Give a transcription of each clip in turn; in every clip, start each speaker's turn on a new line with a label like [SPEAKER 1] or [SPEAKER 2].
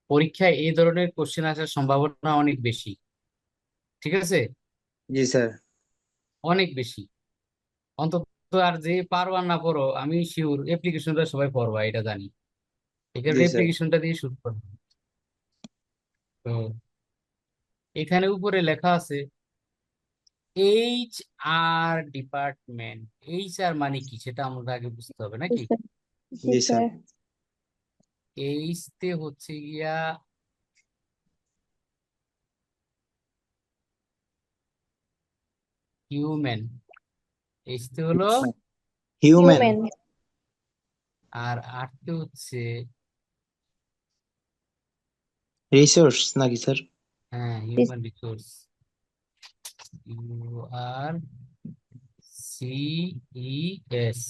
[SPEAKER 1] পরীক্ষায় এই ধরনের কোশ্চেন আসার সম্ভাবনা অনেক বেশি। ঠিক আছে,
[SPEAKER 2] জি স্যার।
[SPEAKER 1] অনেক বেশি। অন্তত আর যে পারো আর না পড়ো, আমি শিওর অ্যাপ্লিকেশনটা সবাই পড়বা, এটা জানি। এই
[SPEAKER 2] জি
[SPEAKER 1] কারণে
[SPEAKER 2] স্যার।
[SPEAKER 1] অ্যাপ্লিকেশনটা দিয়ে শুরু করবো। তো এখানে উপরে লেখা আছে H R department. H R মানে কি সেটা আমাদের আগে বুঝতে হবে
[SPEAKER 3] জি
[SPEAKER 1] নাকি?
[SPEAKER 3] স্যার। জি
[SPEAKER 2] জি স্যার।
[SPEAKER 3] স্যার।
[SPEAKER 1] এইচ তে হচ্ছে গিয়া হিউম্যান, এইচ তে হলো,
[SPEAKER 2] হিউম্যান
[SPEAKER 3] হিউম্যান।
[SPEAKER 1] আর আর তে হচ্ছে,
[SPEAKER 2] রিসোর্স নাকি স্যার?
[SPEAKER 1] হ্যাঁ human resource, U R C E S,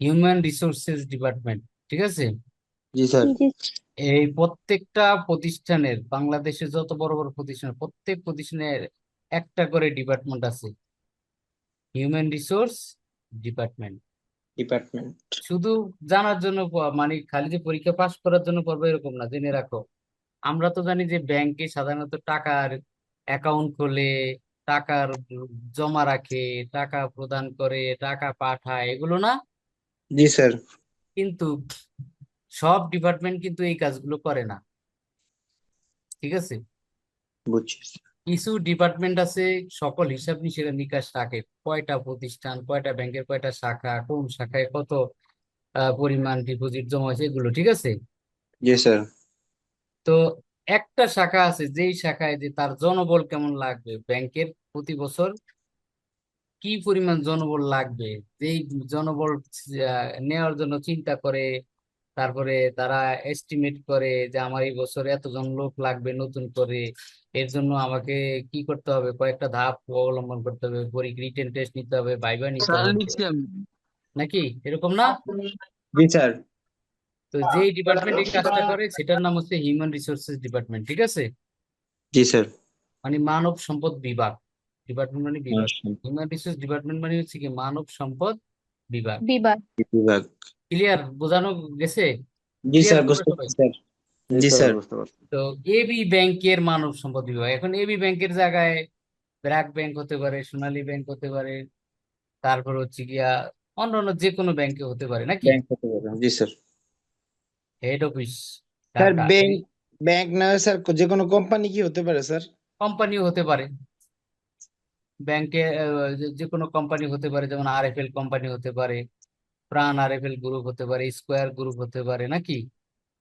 [SPEAKER 1] human resources department. ঠিক আছে,
[SPEAKER 2] জি স্যার।
[SPEAKER 3] জি।
[SPEAKER 1] এই প্রত্যেকটা প্রতিষ্ঠানের, বাংলাদেশে যত বড় বড় প্রতিষ্ঠান, প্রত্যেক প্রতিষ্ঠানের একটা করে ডিপার্টমেন্ট আছে, হিউম্যান রিসোর্স ডিপার্টমেন্ট।
[SPEAKER 2] ডিপার্টমেন্ট।
[SPEAKER 1] শুধু জানার জন্য মানে খালি যে পরীক্ষা পাশ করার জন্য পড়বে এরকম না, জেনে রাখো। আমরা তো জানি যে ব্যাংকে সাধারণত টাকার অ্যাকাউন্ট খোলে, টাকার জমা রাখে, টাকা প্রদান করে, টাকা পাঠায়, এগুলো না।
[SPEAKER 2] জি স্যার।
[SPEAKER 1] কিন্তু সব ডিপার্টমেন্ট কিন্তু এই কাজগুলো করে না। ঠিক আছে,
[SPEAKER 2] বুঝছি।
[SPEAKER 1] কিছু ডিপার্টমেন্ট আছে সকল হিসাব নিকাশ রাখে, কয়টা প্রতিষ্ঠান, কয়টা ব্যাংকের কয়টা শাখা, কোন শাখায় কত পরিমাণ ডিপোজিট জমা হয়েছে, এগুলো। ঠিক আছে,
[SPEAKER 2] জি স্যার।
[SPEAKER 1] তো একটা শাখা আছে যেই শাখায় যে তার জনবল কেমন লাগবে, ব্যাংকের প্রতি বছর কি পরিমাণ জনবল লাগবে, যেই জনবল নেওয়ার জন্য চিন্তা করে, তারপরে তারা এস্টিমেট করে যে আমার এই বছর এতজন লোক লাগবে নতুন করে, এর জন্য আমাকে কি করতে হবে, কয়েকটা ধাপ অবলম্বন করতে হবে, রিটেন টেস্ট নিতে হবে, ভাইবা নিতে
[SPEAKER 2] স্যার
[SPEAKER 1] হবে,
[SPEAKER 2] লিখছি আমি।
[SPEAKER 1] নাকি এরকম না?
[SPEAKER 2] জি স্যার।
[SPEAKER 1] তো যেই ডিপার্টমেন্ট এই কাজটা করে সেটার নাম হচ্ছে হিউম্যান রিসোর্সেস ডিপার্টমেন্ট। ঠিক আছে,
[SPEAKER 2] জি স্যার।
[SPEAKER 1] মানে মানব সম্পদ বিভাগ, ডিপার্টমেন্ট মানে বিভাগ।
[SPEAKER 2] আচ্ছা।
[SPEAKER 1] হিউম্যান রিসোর্স ডিপার্টমেন্ট মানে হচ্ছে কি মানব সম্পদ বিভাগ।
[SPEAKER 3] বিবাহ।
[SPEAKER 2] বিভাগ।
[SPEAKER 1] ক্লিয়ার, বোঝানো গেছে?
[SPEAKER 2] জি
[SPEAKER 1] ক্লিয়ার
[SPEAKER 2] স্যার,
[SPEAKER 1] তোমরা
[SPEAKER 2] বুঝতে
[SPEAKER 1] সবাই?
[SPEAKER 2] পারছি স্যার। জি স্যার বুঝতে পারছি।
[SPEAKER 1] তো এবি ব্যাংকের মানব সম্পদ বিভাগ, এখন এবি ব্যাংকের জায়গায় ব্র্যাক ব্যাংক হতে পারে, সোনালী ব্যাংক হতে পারে, তারপর হচ্ছে গিয়া অন্যান্য যে কোনো ব্যাংকে হতে পারে নাকি।
[SPEAKER 2] ব্যাংক হতে পারে, জি sir.
[SPEAKER 1] Head office
[SPEAKER 2] sir
[SPEAKER 1] Dhaka,
[SPEAKER 2] bank, bank না হয় স্যার যে কোনো কোম্পানি কি হতে পারে স্যার?
[SPEAKER 1] কোম্পানিও হতে পারে ব্যাংকে, যে কোনো কোম্পানি হতে পারে, যেমন আরএফএল কোম্পানি হতে পারে, প্রাণ আরএফএল গ্রুপ হতে পারে, স্কোয়ার গ্রুপ হতে পারে নাকি।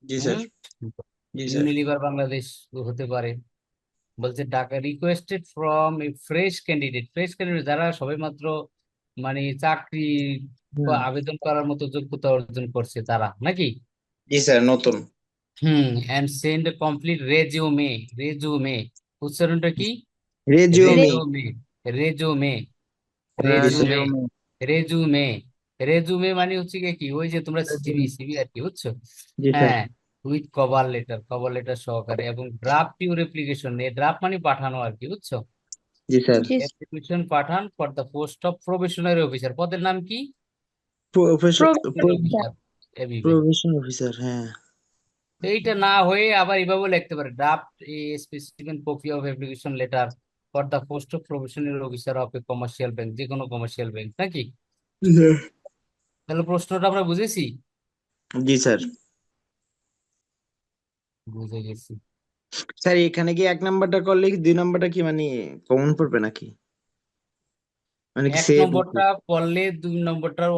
[SPEAKER 2] জি
[SPEAKER 1] হুম,
[SPEAKER 2] স্যার। জি স্যার।
[SPEAKER 1] ইউনিলিভার বাংলাদেশ হতে পারে। বলছে Dhaka requested from a fresh candidate, fresh candidate যারা সবেমাত্র মানে চাকরি
[SPEAKER 2] হুম।
[SPEAKER 1] আবেদন করার মতো যোগ্যতা অর্জন করছে তারা নাকি।
[SPEAKER 2] জি স্যার, নতুন।
[SPEAKER 1] And send complete resume, resume উচ্চারণটা কি?
[SPEAKER 2] রেজিউমি।
[SPEAKER 1] রেজিউমে, রেজিউমে,
[SPEAKER 2] জি স্যার।
[SPEAKER 1] রেজুমে, রেজুমে, রেজুমে মানে হচ্ছে গিয়ে কি, ওই যে তোমরা সিভি, সিভি আর কি, বুঝছো?
[SPEAKER 2] জি স্যার।
[SPEAKER 1] হ্যাঁ, with cover letter, cover letter সহকারে, এবং ড্রাফট ইউর অ্যাপ্লিকেশন, এ ড্রাফট মানে পাঠানো আর কি, বুঝছো?
[SPEAKER 2] জি স্যার।
[SPEAKER 3] জি।
[SPEAKER 1] অ্যাপ্লিকেশন পাঠান for the post of probationary officer, পদের নাম কি?
[SPEAKER 3] প্রবেশিকা।
[SPEAKER 1] অফিসার, এবিবে।
[SPEAKER 2] প্রভিশন অফিসার, হ্যাঁ।
[SPEAKER 1] তো এইটা না হয়ে আবার এভাবে লিখতে পারে, draft a specific copy of application letter for the post of professional officer of A commercial bank, যে কোনো কমার্শিয়াল ব্যাংক নাকি। তাহলে প্রশ্নটা আমরা বুঝেছি?
[SPEAKER 2] জি স্যার।
[SPEAKER 1] বুঝে গেছি।
[SPEAKER 2] স্যার এখানে কি এক নাম্বারটা করলে কি দুই নাম্বারটা কি মানে কমন পড়বে নাকি? মানে কি
[SPEAKER 1] এক
[SPEAKER 2] সেম নাকি?
[SPEAKER 1] নম্বরটা পড়লে দুই নম্বরটার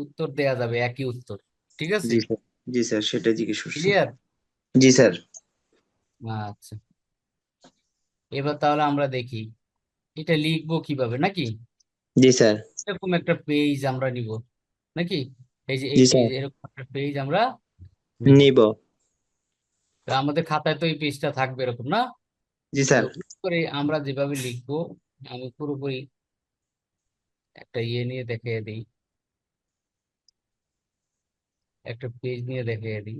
[SPEAKER 1] উত্তর দেয়া যাবে, একই উত্তর। ঠিক আছে,
[SPEAKER 2] জি স্যার। জি স্যার, সেটাই জিজ্ঞেস করছি।
[SPEAKER 1] ক্লিয়ার।
[SPEAKER 2] জি স্যার।
[SPEAKER 1] আচ্ছা, এবার তাহলে আমরা দেখি এটা লিখবো কিভাবে নাকি।
[SPEAKER 2] জি স্যার।
[SPEAKER 1] এরকম একটা পেজ আমরা নিব নাকি, এই যে এই
[SPEAKER 2] জি
[SPEAKER 1] পেজ,
[SPEAKER 2] স্যার।
[SPEAKER 1] এরকম একটা পেজ আমরা নিব।
[SPEAKER 2] নিব।
[SPEAKER 1] তো আমাদের খাতায় তো এই পেজটা থাকবে এরকম না।
[SPEAKER 2] জি
[SPEAKER 1] তো
[SPEAKER 2] স্যার।
[SPEAKER 1] করে আমরা যেভাবে লিখবো, আমি পুরোপুরি একটা ইয়ে নিয়ে দেখিয়ে দিই, একটা পেজ নিয়ে দেখিয়ে দিই।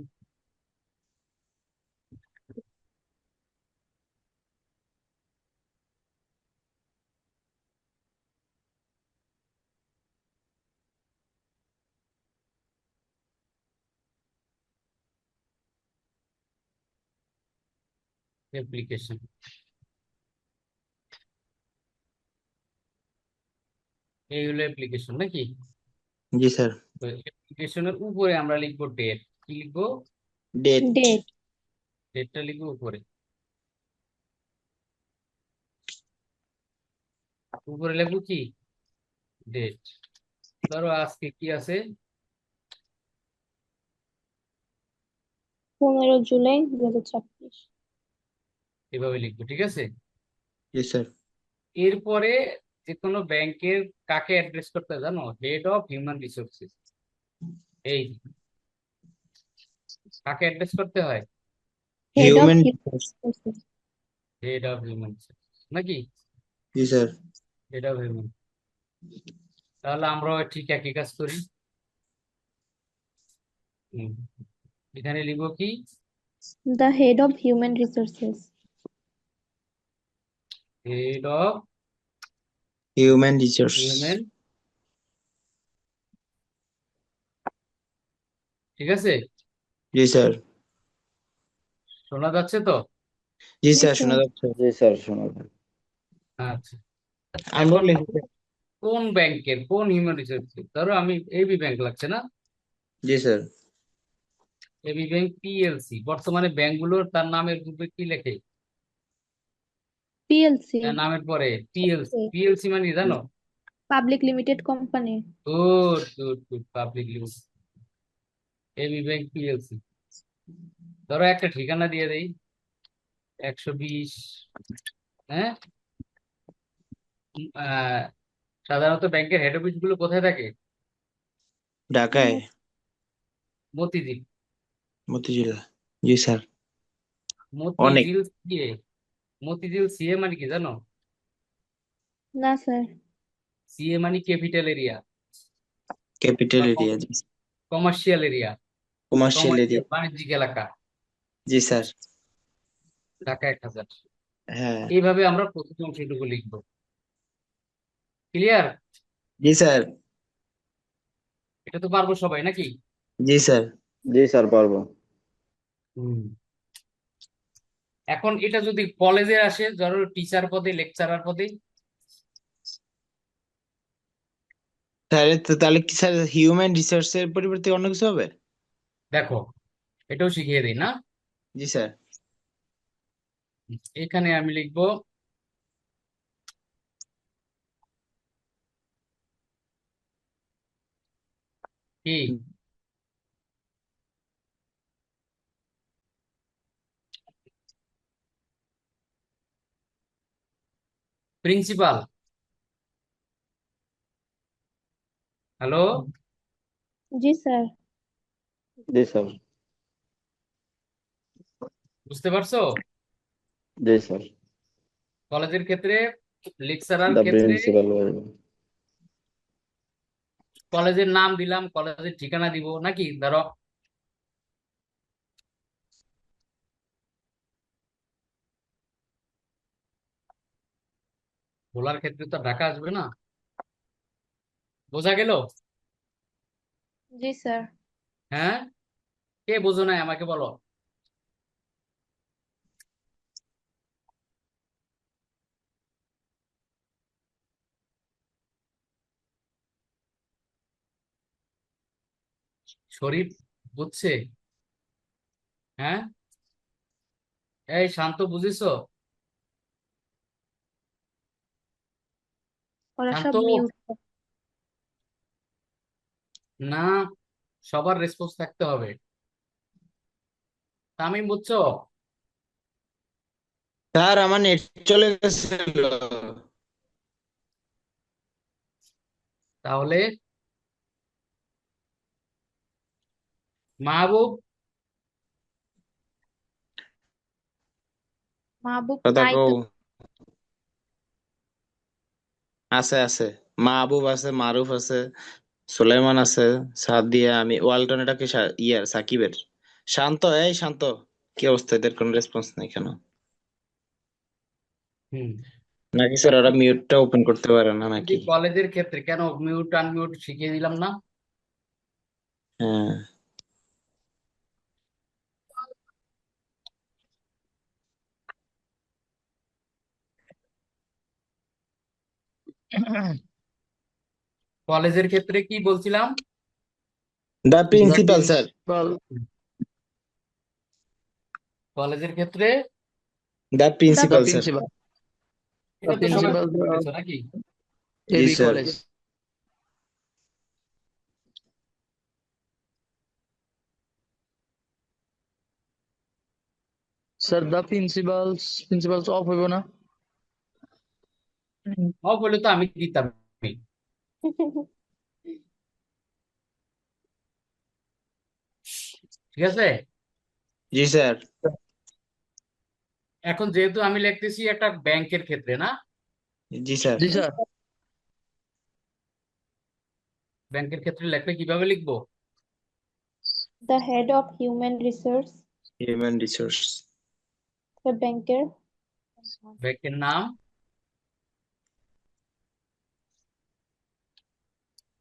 [SPEAKER 1] অ্যাপ্লিকেশন, এই হলো অ্যাপ্লিকেশন নাকি?
[SPEAKER 2] জি স্যার।
[SPEAKER 1] তো অ্যাপ্লিকেশনের উপরে আমরা লিখবো ডেট। কি লিখবো?
[SPEAKER 2] ডেট।
[SPEAKER 3] ডেট।
[SPEAKER 1] ডেটটা লিখবো উপরে। উপরে লিখবো কি? ডেট। ধরো আজকে কি আছে?
[SPEAKER 3] 15 জুলাই 2026।
[SPEAKER 1] এভাবে লিখবো, ঠিক আছে?
[SPEAKER 2] জি স্যার।
[SPEAKER 1] এরপরে যে কোনো ব্যাংকের কাকে অ্যাড্রেস করতে হয় জানো? Head of human resources. এই কাকে অ্যাড্রেস করতে হয়?
[SPEAKER 3] Head of
[SPEAKER 2] human.
[SPEAKER 3] Human.
[SPEAKER 1] Head of human resources নাকি?
[SPEAKER 2] জি স্যার।
[SPEAKER 1] Head of human. তাহলে আমরা ঠিক একই কাজ করি। হুম, এখানে লিখবো কি?
[SPEAKER 3] The head of human resources.
[SPEAKER 1] Head of
[SPEAKER 2] human resource.
[SPEAKER 1] Human, ঠিক আছে?
[SPEAKER 2] জি স্যার।
[SPEAKER 1] শোনা যাচ্ছে তো?
[SPEAKER 2] জি
[SPEAKER 3] জি
[SPEAKER 2] স্যার,
[SPEAKER 3] স্যার।
[SPEAKER 2] শোনা যাচ্ছে।
[SPEAKER 4] জি স্যার, শোনা যায়।
[SPEAKER 1] আচ্ছা,
[SPEAKER 2] আমরাও
[SPEAKER 1] এখন
[SPEAKER 2] লিখতে।
[SPEAKER 1] কোন ব্যাংকের কোন হিউম্যান রিসোর্স? ধরো আমি এবি ব্যাংক লাগছে না?
[SPEAKER 2] জি স্যার।
[SPEAKER 1] AB bank PLC. বর্তমানে ব্যাংকগুলোর তার নামের পূর্বে কি লেখে?
[SPEAKER 3] পিএলসি।
[SPEAKER 1] তার নামের পরে পিএলসি। পিএলসি মানে কি জানো?
[SPEAKER 3] Public limited company.
[SPEAKER 1] Good good good, public limited. AB bank PLC. ধরো একটা ঠিকানা দিয়ে দেই, 120। হ্যাঁ, আহ, সাধারণত ব্যাংকের হেড অফিস গুলো কোথায় থাকে?
[SPEAKER 2] ঢাকায়।
[SPEAKER 1] মতিঝিল।
[SPEAKER 2] মতিঝিল। জি স্যার। অনেক।
[SPEAKER 1] মতিঝিল সিএ। মতিঝিল সিএ মানে কি জানো?
[SPEAKER 3] না স্যার।
[SPEAKER 1] সিএ মানে ক্যাপিটাল এরিয়া
[SPEAKER 2] ক্যাপিটাল
[SPEAKER 1] বা
[SPEAKER 2] এরিয়া। জি।
[SPEAKER 1] Commercial area.
[SPEAKER 2] Commercial area.
[SPEAKER 1] Commercial বাণিজ্যিক এলাকা।
[SPEAKER 2] জি স্যার।
[SPEAKER 1] ঢাকা 1000।
[SPEAKER 2] হ্যাঁ।
[SPEAKER 1] এইভাবে আমরা প্রথম অংশটুকু লিখবো। ক্লিয়ার?
[SPEAKER 2] জি স্যার।
[SPEAKER 1] এটা তো পারবো সবাই নাকি?
[SPEAKER 2] জি স্যার।
[SPEAKER 4] জি স্যার, পারবো।
[SPEAKER 1] হুম। এখন এটা যদি কলেজে আসে, ধরো টিচার পদে, লেকচারার পদে।
[SPEAKER 2] স্যার তো তাহলে কি স্যার হিউম্যান রিসোর্সের পরিবর্তে অন্য কিছু হবে?
[SPEAKER 1] দেখো, এটাও শিখিয়ে দিই না?
[SPEAKER 2] জি স্যার।
[SPEAKER 1] এখানে আমি লিখবো কি? প্রিন্সিপাল। হ্যালো,
[SPEAKER 3] জি স্যার।
[SPEAKER 4] জি স্যার।
[SPEAKER 1] বুঝতে পারছো?
[SPEAKER 4] জি স্যার।
[SPEAKER 1] কলেজের ক্ষেত্রে, লেকচারার
[SPEAKER 4] দ্য
[SPEAKER 1] ক্ষেত্রে
[SPEAKER 4] প্রিন্সিপাল।
[SPEAKER 1] কলেজের নাম দিলাম, কলেজের ঠিকানা দিব নাকি? ধরো ভোলার ক্ষেত্রে তো ঢাকা আসবে না। বোঝা গেল?
[SPEAKER 3] জি স্যার।
[SPEAKER 1] হ্যাঁ, কে বোঝো নাই আমাকে বলো। শরীফ বুঝছে? হ্যাঁ, এই শান্ত বুঝেছো?
[SPEAKER 3] ওরা
[SPEAKER 1] শান্ত,
[SPEAKER 3] সব মিউট।
[SPEAKER 1] না, সবার রেসপন্স থাকতে হবে। তামিম বুঝছো?
[SPEAKER 2] স্যার আমার নেট চলে গেছিল।
[SPEAKER 1] তাহলে মাহবুব।
[SPEAKER 3] মাহবুব
[SPEAKER 2] কথা
[SPEAKER 3] নাই
[SPEAKER 2] কও।
[SPEAKER 3] তো।
[SPEAKER 2] আছে আছে। মাহবুব আছে, মারুফ আছে, সুলাইমান আছে, সাদিয়া, আমি ওয়ালটন। এটা কি ইয়ার সাকিবের। শান্ত, এই শান্ত। কি অবস্থা? এদের কোনো রেসপন্স নেই কেন?
[SPEAKER 1] হুম।
[SPEAKER 2] নাকি স্যার ওরা মিউটটা ওপেন করতে পারে না
[SPEAKER 1] যে
[SPEAKER 2] নাকি?
[SPEAKER 1] কলেজের ক্ষেত্রে কেন মিউট আনমিউট শিখিয়ে দিলাম না?
[SPEAKER 2] হ্যাঁ।
[SPEAKER 1] কলেজের ক্ষেত্রে কি বলছিলাম?
[SPEAKER 2] The
[SPEAKER 5] the
[SPEAKER 2] principal sir.
[SPEAKER 5] Principal.
[SPEAKER 1] কলেজের ক্ষেত্রে
[SPEAKER 2] the
[SPEAKER 3] The
[SPEAKER 5] the
[SPEAKER 2] principal sir.
[SPEAKER 5] Principal. The
[SPEAKER 1] এটা তো সবাই
[SPEAKER 5] প্রিন্সিপাল
[SPEAKER 1] বুঝতে পেরেছো নাকি?
[SPEAKER 2] জি
[SPEAKER 5] AB
[SPEAKER 2] sir.
[SPEAKER 5] College. Sir the principals of হইব না?
[SPEAKER 1] অফ হলে তো আমি দিতাম। ঠিক আছে।
[SPEAKER 2] জি স্যার।
[SPEAKER 1] এখন যেহেতু আমি লিখতেছি একটা ব্যাংকের ক্ষেত্রে, না?
[SPEAKER 2] জি স্যার।
[SPEAKER 5] জি স্যার।
[SPEAKER 1] ব্যাংকের ক্ষেত্রে লিখলে কিভাবে লিখবো?
[SPEAKER 3] The head of human resource,
[SPEAKER 2] human resource.
[SPEAKER 3] the banker,
[SPEAKER 1] ব্যাংকের নাম,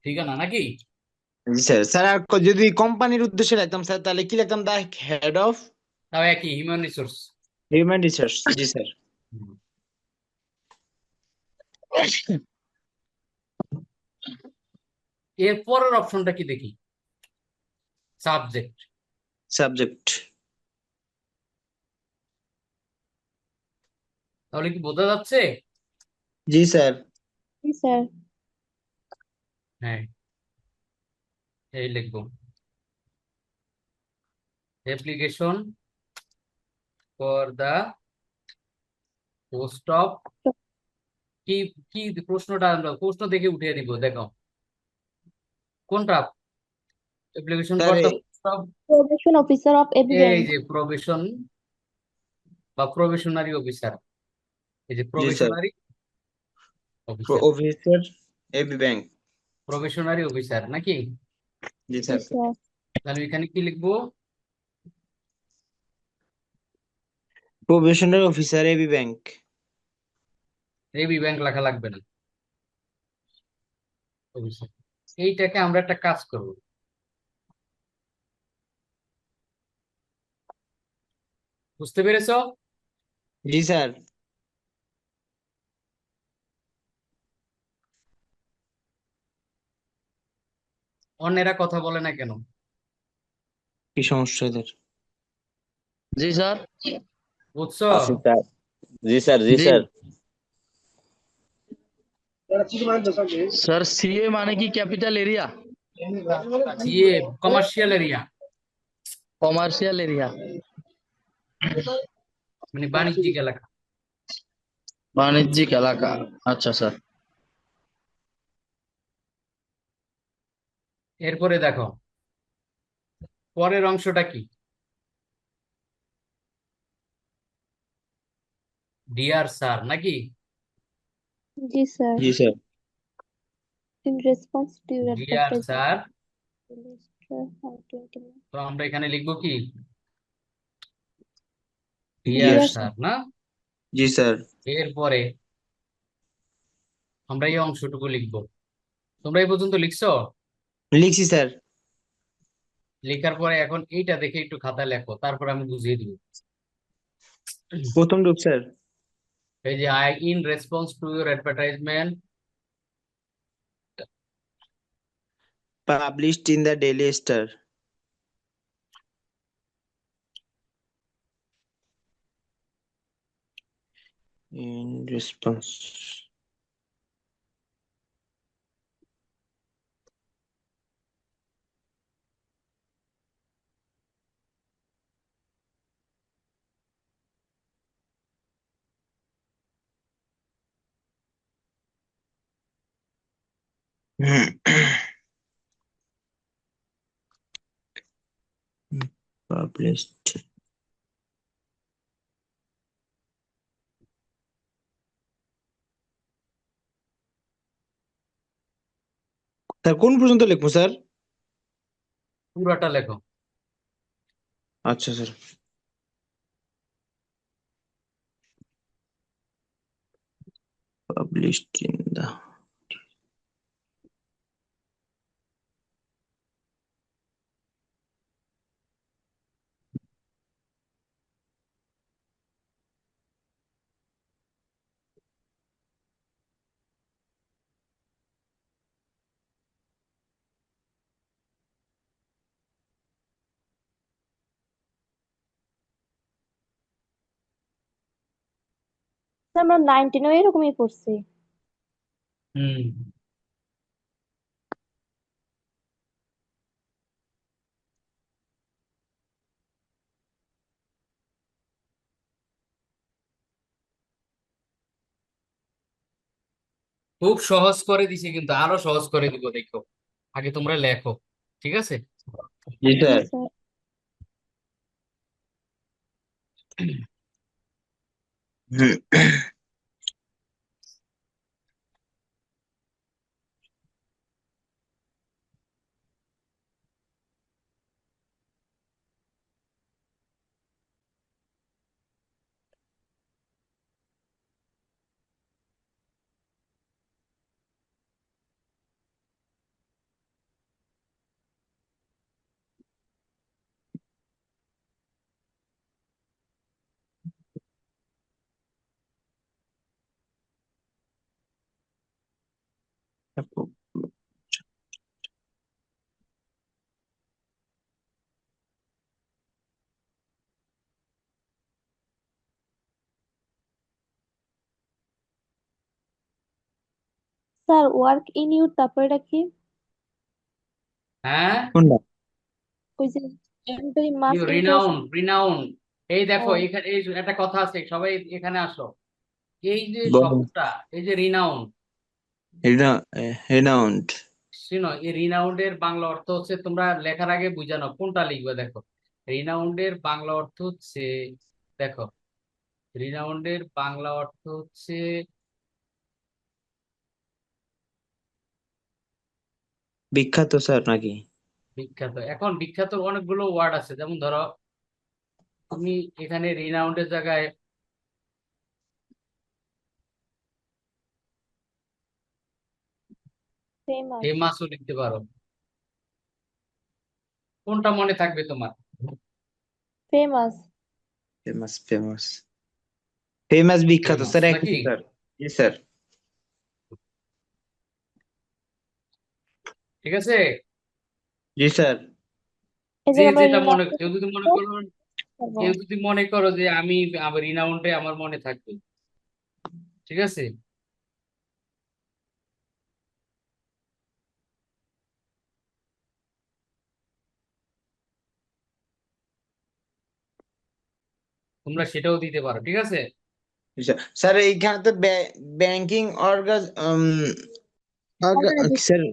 [SPEAKER 1] ঠিকানা, নাকি?
[SPEAKER 2] জি স্যার। স্যার আর যদি কোম্পানির উদ্দেশ্যে লিখতাম স্যার তাহলে কি লিখতাম? দ্য হেড অফ
[SPEAKER 1] তাও একই, হিউম্যান রিসোর্স।
[SPEAKER 2] Human resource. জি স্যার।
[SPEAKER 1] এর পরের অপশনটা কি দেখি? সাবজেক্ট।
[SPEAKER 2] সাবজেক্ট।
[SPEAKER 1] তাহলে কি বোঝা যাচ্ছে?
[SPEAKER 2] জি স্যার।
[SPEAKER 3] yes, sir.
[SPEAKER 1] হ্যাঁ, এই লিখবো application for the post of, কি কি প্রশ্নটা আমরা প্রশ্ন দেখে উঠিয়ে দিব, দেখো কোনটা? Application
[SPEAKER 2] sir
[SPEAKER 1] for the post of,
[SPEAKER 3] Probation officer of AB
[SPEAKER 1] এই
[SPEAKER 3] bank.
[SPEAKER 1] যে প্রবেশন বা প্রবেশনারি অফিসার, এই যে
[SPEAKER 2] জি sir.
[SPEAKER 1] Probationary officer,
[SPEAKER 2] officer AB bank.
[SPEAKER 1] Probationary officer নাকি?
[SPEAKER 2] জি স্যার।
[SPEAKER 3] Yes, sir.
[SPEAKER 1] তাহলে এখানে কি লিখবো?
[SPEAKER 2] Probationary officer AB bank.
[SPEAKER 1] AB bank লেখা লাগবে না, অফিসার। এইটাকে আমরা একটা কাজ করব, বুঝতে পেরেছো?
[SPEAKER 2] জি স্যার।
[SPEAKER 1] অন্যেরা কথা বলে না কেন?
[SPEAKER 2] কি সমস্যা এদের?
[SPEAKER 5] জি স্যার।
[SPEAKER 1] বুঝছো?
[SPEAKER 4] আছি স্যার। জি স্যার, জি
[SPEAKER 5] জি
[SPEAKER 4] স্যার।
[SPEAKER 5] স্যার, সিএ মানে কি capital area?
[SPEAKER 1] GA commercial area,
[SPEAKER 5] commercial area.
[SPEAKER 1] মানে বাণিজ্যিক এলাকা।
[SPEAKER 5] বাণিজ্যিক এলাকা। আচ্ছা স্যার।
[SPEAKER 1] এরপরে দেখো পরের অংশটা কি? ডিয়ার স্যার নাকি?
[SPEAKER 3] Yes, sir.
[SPEAKER 2] জি sir.
[SPEAKER 3] In response to your
[SPEAKER 1] dear
[SPEAKER 3] advertisement,
[SPEAKER 1] sir,
[SPEAKER 3] released on 20
[SPEAKER 1] তো আমরা এখানে লিখবো কি?
[SPEAKER 2] জি
[SPEAKER 1] ডিয়ার
[SPEAKER 3] Dear
[SPEAKER 1] স্যার, না?
[SPEAKER 2] জি স্যার।
[SPEAKER 1] এরপরে আমরা এই অংশটুকু লিখবো। তোমরা এই পর্যন্ত লিখছো?
[SPEAKER 2] লিখছি স্যার।
[SPEAKER 1] লেখার পরে এখন এইটা দেখে একটু খাতায় লেখো, তারপর আমি বুঝিয়ে দিব।
[SPEAKER 2] প্রথম রূপ স্যার।
[SPEAKER 1] এই যে I in response to your advertisement,
[SPEAKER 2] published in the daily star. In response. Published. Sir কোন পর্যন্ত লিখবো স্যার?
[SPEAKER 1] পুরাটা লেখো।
[SPEAKER 2] আচ্ছা sir. Published in the.
[SPEAKER 3] Sir আমরা 19-এও এরকমই করছি।
[SPEAKER 1] হুম খুব সহজ করে দিছে, কিন্তু আরো সহজ করে দিব, দেখো। আগে তোমরা লেখো, ঠিক আছে?
[SPEAKER 2] জি
[SPEAKER 3] জি
[SPEAKER 2] sir.
[SPEAKER 3] Sir. Sir work in your তারপরে এটা কি?
[SPEAKER 1] হ্যাঁ,
[SPEAKER 2] কোনটা?
[SPEAKER 3] ওই যে employee must impress.
[SPEAKER 1] Renown, renown. এই দেখো,
[SPEAKER 3] ও
[SPEAKER 1] এখানে এই যে একটা কথা আছে, সবাই এখানে আসো। এই যে
[SPEAKER 2] বলেন।
[SPEAKER 1] শব্দটা, এই যে রিনাউন,
[SPEAKER 2] এটা রেনাউন্ড।
[SPEAKER 1] শুনো, এই রিনাউন্ডের বাংলা অর্থ হচ্ছে, তোমরা লেখার আগে বুঝানো কোনটা লিখবে, দেখো। রিনাউন্ডের বাংলা অর্থ হচ্ছে, দেখো, রিনাউন্ডের বাংলা অর্থ হচ্ছে
[SPEAKER 2] বিখ্যাত স্যার নাকি?
[SPEAKER 1] বিখ্যাত। এখন বিখ্যাত অনেকগুলো ওয়ার্ড আছে, যেমন ধরো, তুমি এখানে রিনাউন্ডের জায়গায়
[SPEAKER 3] ফেমাস।
[SPEAKER 1] ফেমাসও লিখতে পারো। কোনটা মনে থাকবে তোমার?
[SPEAKER 3] ফেমাস।
[SPEAKER 2] ফেমাস ফেমাস ফেমাস বিখ্যাত
[SPEAKER 1] ফেমাস
[SPEAKER 2] স্যার, একই
[SPEAKER 1] নাকি?
[SPEAKER 2] তো স্যার। জি স্যার।
[SPEAKER 1] ঠিক আছে।
[SPEAKER 2] জি স্যার।
[SPEAKER 3] এই
[SPEAKER 1] যে
[SPEAKER 3] জায়গায় আমরা
[SPEAKER 1] যেটা মনে,
[SPEAKER 3] রিনাউন্স
[SPEAKER 1] কেউ যদি মনে করো,
[SPEAKER 3] করবো।
[SPEAKER 1] কেউ যদি মনে করো যে আমি আবার রিনাউন্ডে আমার মনে থাকবে, ঠিক আছে। তোমরা সেটাও দিতে পারো, ঠিক আছে।
[SPEAKER 2] জি স্যার। স্যার এইখানে তো ব্যাংকিং
[SPEAKER 3] Organization.
[SPEAKER 2] স্যার।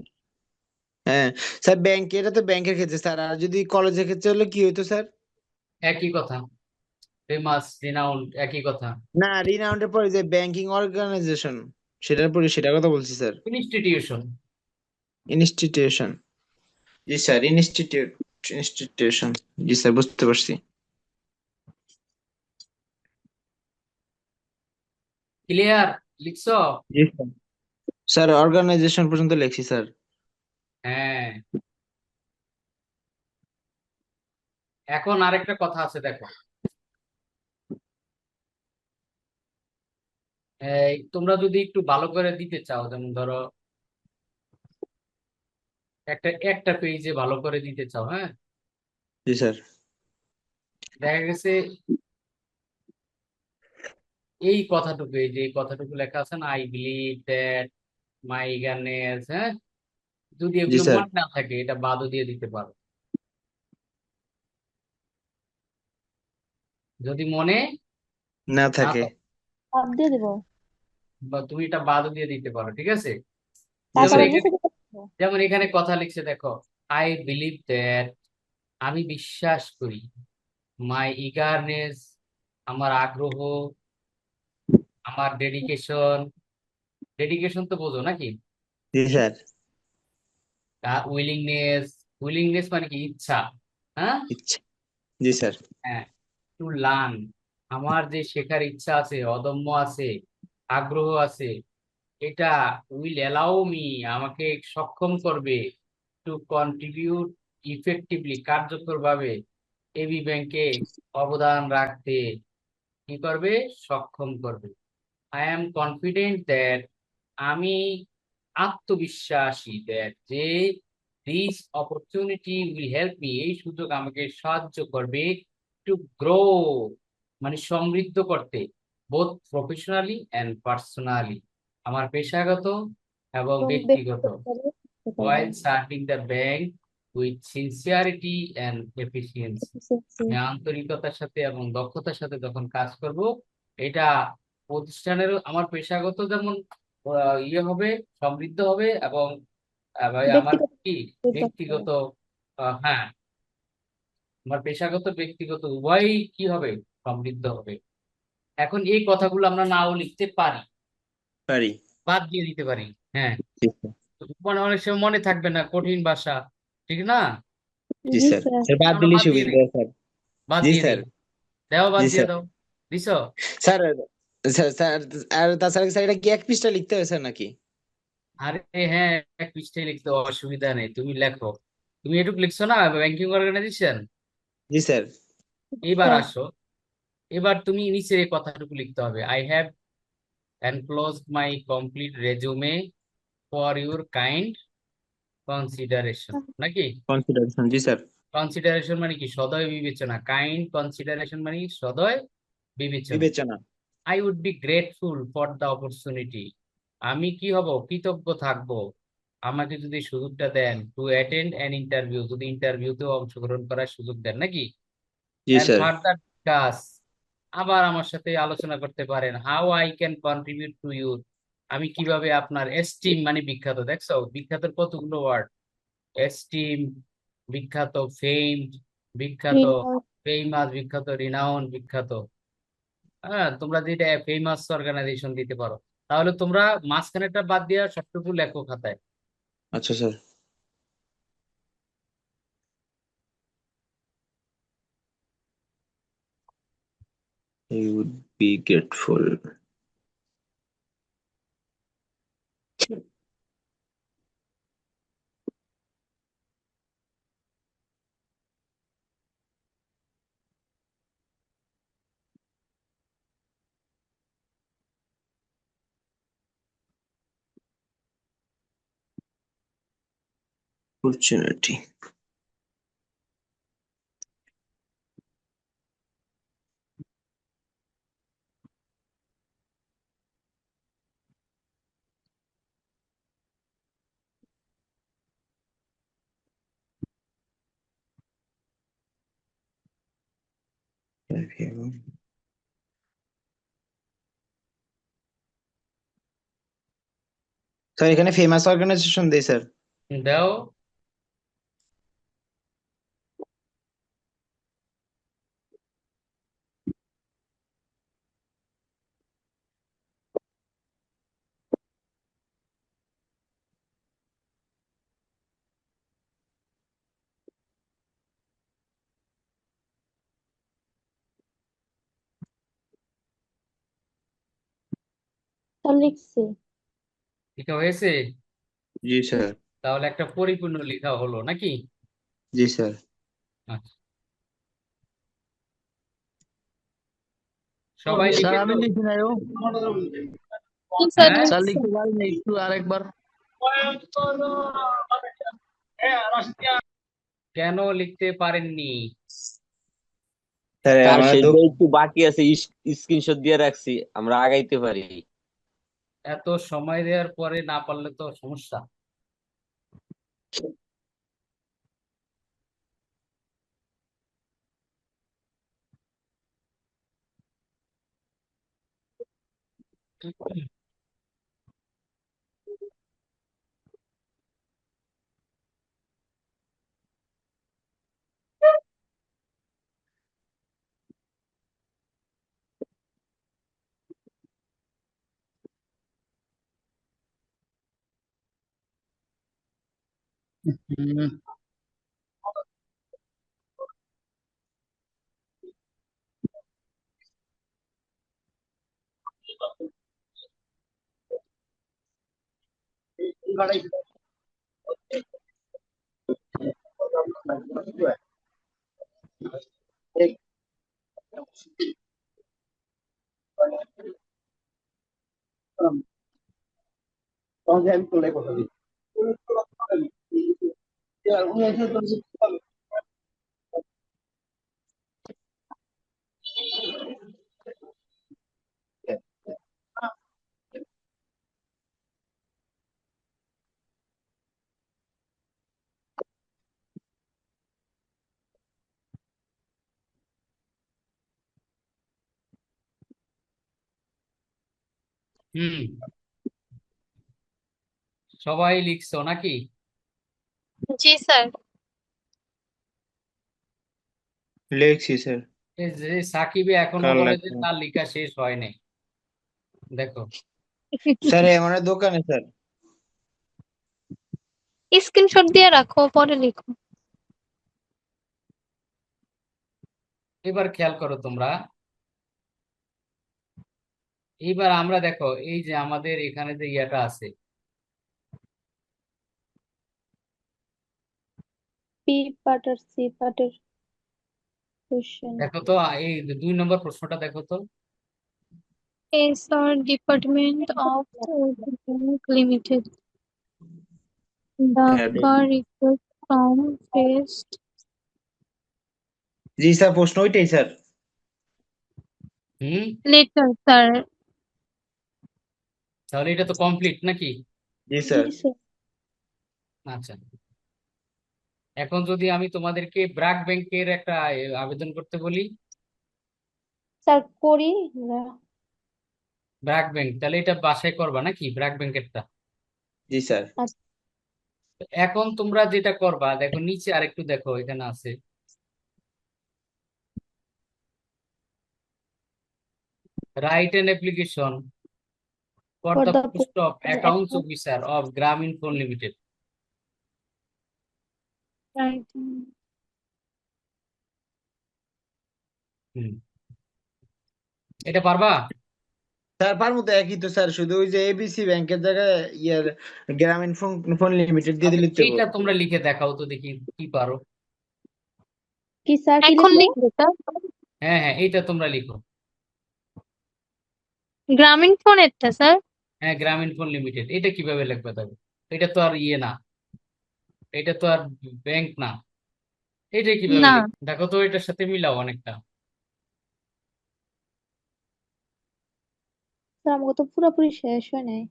[SPEAKER 2] হ্যাঁ স্যার, ব্যাংক এটা তো ব্যাংকের ক্ষেত্রে স্যার, আর যদি কলেজের ক্ষেত্রে হলে কি হইতো স্যার?
[SPEAKER 1] একই কথা, ফেমাস রিনাউন্ড একই কথা।
[SPEAKER 2] না, রিনাউন্ডের পরে যে ব্যাংকিং অর্গানাইজেশন, সেটার পরে সেটার কথা বলছি স্যার।
[SPEAKER 1] ইনস্টিটিউশন।
[SPEAKER 2] ইনস্টিটিউশন। জি স্যার, ইনস্টিটিউশন। জি স্যার, বুঝতে পারছি।
[SPEAKER 1] ক্লিয়ার? লিখছো?
[SPEAKER 2] জি স্যার। স্যার অর্গানাইজেশন পর্যন্ত লিখছি স্যার।
[SPEAKER 1] হ্যাঁ। এখন আরেকটা কথা আছে, দেখো। এই তোমরা যদি একটু ভালো করে দিতে চাও, যেমন ধরো একটা একটা পেজে ভালো করে দিতে চাও, হ্যাঁ,
[SPEAKER 2] জি স্যার।
[SPEAKER 1] দেখা গেছে এই কথাটুকু, এই যে এই কথাটুকু লেখা আছে না, I believe that my eagerness, হ্যাঁ, যদি
[SPEAKER 2] জি
[SPEAKER 1] এগুলো
[SPEAKER 2] স্যার।
[SPEAKER 1] মনে না থাকে, এটা বাদও দিয়ে দিতে পারো। যদি মনে
[SPEAKER 2] না
[SPEAKER 1] না
[SPEAKER 2] থাকে।
[SPEAKER 1] থাকে,
[SPEAKER 3] বাদ দিয়ে দিব।
[SPEAKER 1] বা তুমি এটা বাদও দিয়ে দিতে পারো, ঠিক আছে।
[SPEAKER 2] জি
[SPEAKER 1] যেমন
[SPEAKER 3] তারপরে
[SPEAKER 2] স্যার।
[SPEAKER 3] মুছে
[SPEAKER 1] এখানে,
[SPEAKER 3] দিতে হবে।
[SPEAKER 1] যেমন এখানে কথা লিখছে, দেখো, আই বিলিভ দ্যাট, আমি বিশ্বাস করি, মাই ইগারনেস, আমার আগ্রহ, আমার ডেডিকেশন, ডেডিকেশন তো বোঝো নাকি?
[SPEAKER 2] জি স্যার।
[SPEAKER 1] উইলিংনেস, উইলিংনেস মানে কি, ইচ্ছা, হ্যাঁ,
[SPEAKER 2] ইচ্ছা। জি স্যার।
[SPEAKER 1] হ্যাঁ, টু লার্ন, আমার যে শেখার ইচ্ছা আছে, অদম্য আছে, আগ্রহ আছে, এটা উইল অ্যালাউ মি, আমাকে সক্ষম করবে, টু কন্ট্রিবিউট ইফেক্টিভলি, কার্যকরভাবে, এবি ব্যাংকে অবদান রাখতে, কি করবে, সক্ষম করবে। আই অ্যাম কনফিডেন্ট দ্যাট, আমি আত্মবিশ্বাসী, দ্যাট যে, this opportunity will help me, এই সুযোগ আমাকে সাহায্য করবে, টু গ্রো, মানে সমৃদ্ধ করতে, বোথ প্রফেশনালি অ্যান্ড পার্সোনালি, আমার পেশাগত এবং
[SPEAKER 3] এবং
[SPEAKER 1] ব্যক্তিগত,
[SPEAKER 3] ব্যক্তিগতভাবে করতে পারবো।
[SPEAKER 1] while serving the bank with sincerity and efficiency,
[SPEAKER 3] Efficiency,
[SPEAKER 1] আমি আন্তরিকতার সাথে এবং দক্ষতার সাথে যখন কাজ করব, এটা প্রতিষ্ঠানের আমার পেশাগত যেমন ইয়ে হবে, সমৃদ্ধ হবে, এবং ভাই আমার
[SPEAKER 3] ব্যক্তিগত
[SPEAKER 1] কি
[SPEAKER 3] পরিচর্যা,
[SPEAKER 1] ব্যক্তিগত, হ্যাঁ, আমার পেশাগত ব্যক্তিগত উভয়ই কি হবে, সমৃদ্ধ হবে। এখন এই কথাগুলো আমরা নাও লিখতে পারি,
[SPEAKER 2] পারি।
[SPEAKER 1] বাদ দিয়ে দিতে পারি। হ্যাঁ,
[SPEAKER 2] জি স্যার।
[SPEAKER 1] মানে অনেক সময় মনে থাকবে না, কঠিন ভাষা, ঠিক না?
[SPEAKER 2] জি
[SPEAKER 3] জি
[SPEAKER 2] স্যার।
[SPEAKER 3] স্যার,
[SPEAKER 2] স্যার বাদ
[SPEAKER 1] আমরা
[SPEAKER 2] দিলে
[SPEAKER 1] বাদ দিয়ে
[SPEAKER 2] সুবিধা
[SPEAKER 1] দিই,
[SPEAKER 2] স্যার।
[SPEAKER 1] বাদ
[SPEAKER 2] জি
[SPEAKER 1] দিয়ে
[SPEAKER 2] স্যার।
[SPEAKER 1] দিই, দেও, বাদ
[SPEAKER 2] জি
[SPEAKER 1] দিয়ে
[SPEAKER 2] স্যার।
[SPEAKER 1] দাও, দিছ।
[SPEAKER 2] স্যার স্যার স্যার আর তাছাড়া কি স্যার এটা কি এক পৃষ্ঠা লিখতে হবে স্যার নাকি?
[SPEAKER 1] আরে হ্যাঁ, এক পৃষ্ঠায় লিখতে অসুবিধা নেই, তুমি লেখো। তুমি এটুকু লিখছো না, ব্যাংকিং অর্গানাইজেশন।
[SPEAKER 2] জি স্যার।
[SPEAKER 1] এবার
[SPEAKER 3] স্যার।
[SPEAKER 1] আসো, এবার তুমি নিচের এই কথাটুকু লিখতে হবে, I have enclosed my complete resume for your kind consideration, নাকি?
[SPEAKER 2] কনসিডারেশন। জি স্যার।
[SPEAKER 1] কনসিডারেশন মানে কি? সদয় বিবেচনা। কাইন্ড কনসিডারেশন মানে সদয় বিবেচনা।
[SPEAKER 2] বিবেচনা।
[SPEAKER 1] I would be grateful for the opportunity, আমি কি হব, কৃতজ্ঞ থাকব, আমাকে যদি সুযোগটা দেন, টু অ্যাটেন্ড অ্যান ইন্টারভিউ, যদি ইন্টারভিউতেও অংশগ্রহণ করার সুযোগ দেন, নাকি?
[SPEAKER 2] জি
[SPEAKER 1] অ্যান্ড
[SPEAKER 2] স্যার।
[SPEAKER 1] ফার্দার ডিসকাস, আবার আমার সাথে আলোচনা করতে পারেন, how I can contribute to you, আমি কিভাবে আপনার এস্টিম মানে বিখ্যাত, দেখছো বিখ্যাত কতগুলো ওয়ার্ড, এস্টিম বিখ্যাত, ফেমড বিখ্যাত,
[SPEAKER 3] Renowned,
[SPEAKER 1] ফেমাস বিখ্যাত, রিনাউন বিখ্যাত। হ্যাঁ, তোমরা যেটা ফেমাস অর্গানাইজেশন দিতে পারো, তাহলে তোমরা মাঝখানেটা বাদ দিয়ে সবটুকু লেখো খাতায়।
[SPEAKER 2] আচ্ছা sir. You would be grateful. Opportunity. Sir এখানে ফেমাস অর্গানাইজেশন দেই স্যার।
[SPEAKER 1] দাও,
[SPEAKER 3] স্যার লিখছি।
[SPEAKER 1] লেখা হয়েছে?
[SPEAKER 2] জি স্যার।
[SPEAKER 1] তাহলে একটা পরিপূর্ণ লেখা হলো, নাকি?
[SPEAKER 2] জি স্যার।
[SPEAKER 1] আচ্ছা, সবাই
[SPEAKER 5] স্যার
[SPEAKER 1] লিখে
[SPEAKER 5] আমি
[SPEAKER 1] তো?
[SPEAKER 5] লিখি নাই ও।
[SPEAKER 3] জি স্যার
[SPEAKER 1] হ্যাঁ,
[SPEAKER 5] স্যার
[SPEAKER 3] লিখছি।
[SPEAKER 5] লিখতে পারিনি, একটু আরেকবার।
[SPEAKER 1] কেন লিখতে পারেননি?
[SPEAKER 2] স্যার
[SPEAKER 4] স্যার
[SPEAKER 2] আমার
[SPEAKER 4] সেইটা একটু বাকি আছে, স্ক্রিনশট দিয়ে রাখছি, আমরা আগাইতে পারি।
[SPEAKER 1] এত সময় দেওয়ার পরে না পারলে তো সমস্যা। হুম, হুম, সবাই লিখছো নাকি?
[SPEAKER 3] জি স্যার।
[SPEAKER 2] লিখছি স্যার,
[SPEAKER 1] এই যে সাকিবে এখনো
[SPEAKER 2] কাল
[SPEAKER 1] বলে যে
[SPEAKER 2] লাগবে।
[SPEAKER 1] তার লেখা শেষ হয় নাই। দেখো,
[SPEAKER 2] স্যার আমার দোকানে স্যার।
[SPEAKER 3] স্ক্রিনশট দিয়ে রাখো, পরে লিখো।
[SPEAKER 1] এবার খেয়াল করো তোমরা। এইবার আমরা দেখো, এই যে আমাদের এখানে যে ইয়াটা আছে,
[SPEAKER 3] পি পার্ট আর সি পার্টের কোশ্চেন।
[SPEAKER 1] দেখো তো এই 2 নম্বর প্রশ্নটা দেখো তো।
[SPEAKER 3] S R department of bank limited,
[SPEAKER 2] হ্যাঁ
[SPEAKER 3] ঢাকা রিকোয়েস্ট ফ্রম টেস্ট।
[SPEAKER 2] জি স্যার, প্রশ্ন ওইটাই স্যার।
[SPEAKER 1] হুম,
[SPEAKER 3] লেটার স্যার।
[SPEAKER 1] তাহলে এটা তো কমপ্লিট নাকি?
[SPEAKER 2] জি
[SPEAKER 3] জি
[SPEAKER 2] স্যার।
[SPEAKER 3] স্যার।
[SPEAKER 1] আচ্ছা, এখন যদি আমি তোমাদেরকে ব্র্যাক ব্যাংকের একটা আবেদন করতে বলি,
[SPEAKER 3] স্যার করি আমরা।
[SPEAKER 1] ব্র্যাক ব্যাংক, তাহলে এটা বাসায় করবা নাকি ব্র্যাক ব্যাংকেরটা?
[SPEAKER 2] জি স্যার।
[SPEAKER 3] আচ্ছা
[SPEAKER 1] এখন তোমরা যেটা করবা, দেখো নিচে আরেকটু দেখো, এখানে আছে write an application for
[SPEAKER 3] for
[SPEAKER 1] the
[SPEAKER 3] the
[SPEAKER 1] post of accounts officer of গ্রামীণ ফোন লিমিটেড।
[SPEAKER 3] রাইট।
[SPEAKER 1] হুম, এটা পারবা?
[SPEAKER 2] স্যার পারবো তো, একই তো স্যার, শুধু ওই যে এবিসি ব্যাংকের জায়গায় ইয়ার গ্রামীণ ফোন ফোন লিমিটেড দিয়ে
[SPEAKER 1] আচ্ছা,
[SPEAKER 2] দিলে তো
[SPEAKER 1] এইটা তোমরা লিখে দেখাও তো দেখি কি পারো।
[SPEAKER 3] কি স্যার, কি এখন লিখবো স্যার?
[SPEAKER 1] হ্যাঁ হ্যাঁ, এইটা তোমরা লিখো।
[SPEAKER 3] গ্রামীণ ফোনেরটা স্যার।
[SPEAKER 1] হ্যাঁ, গ্রামীণ ফোন লিমিটেড, এটা কিভাবে লিখবে তবে? এটা তো আর ইয়ে না, এটা তো আর ব্যাংক না, এটা কিভাবে
[SPEAKER 3] না
[SPEAKER 1] লিখবে দেখো তো, এটার সাথে মিলাও অনেকটা।
[SPEAKER 3] স্যার, আমাকে তো পুরোপুরি শেষ হয় নাই।